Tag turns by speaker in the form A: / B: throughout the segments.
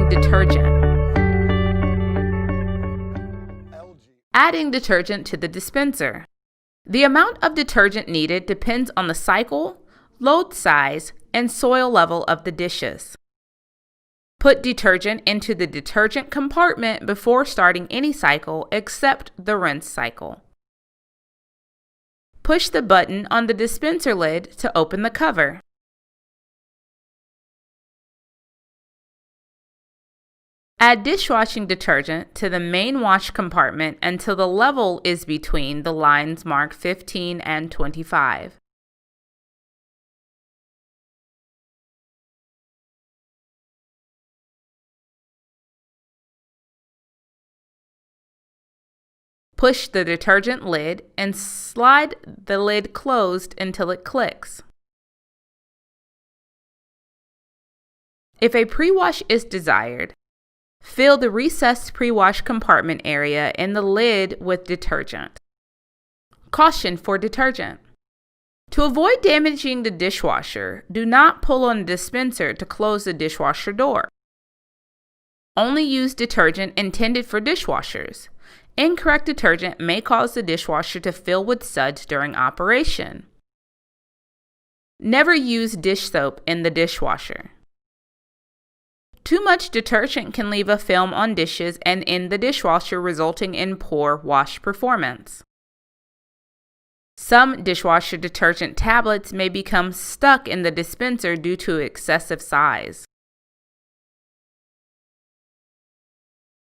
A: Adding detergent. Adding detergent to the dispenser. The amount of detergent needed depends on the cycle, load size, and soil level of the dishes. Put detergent into the detergent compartment before starting any cycle except the rinse cycle. Push the button on the dispenser lid to open the cover. Add dishwashing detergent to the main wash compartment until the level is between the lines marked 15 and 25. Push the detergent lid and slide the lid closed until it clicks. If a pre-wash is desired, fill the recessed pre-wash compartment area in the lid with detergent. Caution for detergent. To avoid damaging the dishwasher, do not pull on the dispenser to close the dishwasher door. Only use detergent intended for dishwashers. Incorrect detergent may cause the dishwasher to fill with suds during operation. Never use dish soap in the dishwasher. Too much detergent can leave a film on dishes and in the dishwasher, resulting in poor wash performance. Some dishwasher detergent tablets may become stuck in the dispenser due to excessive size.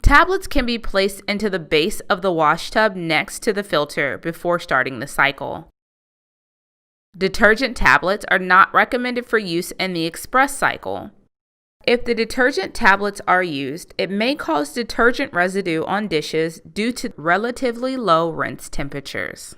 A: Tablets can be placed into the base of the wash tub next to the filter before starting the cycle. Detergent tablets are not recommended for use in the express cycle. If the detergent tablets are used, it may cause detergent residue on dishes due to relatively low rinse temperatures.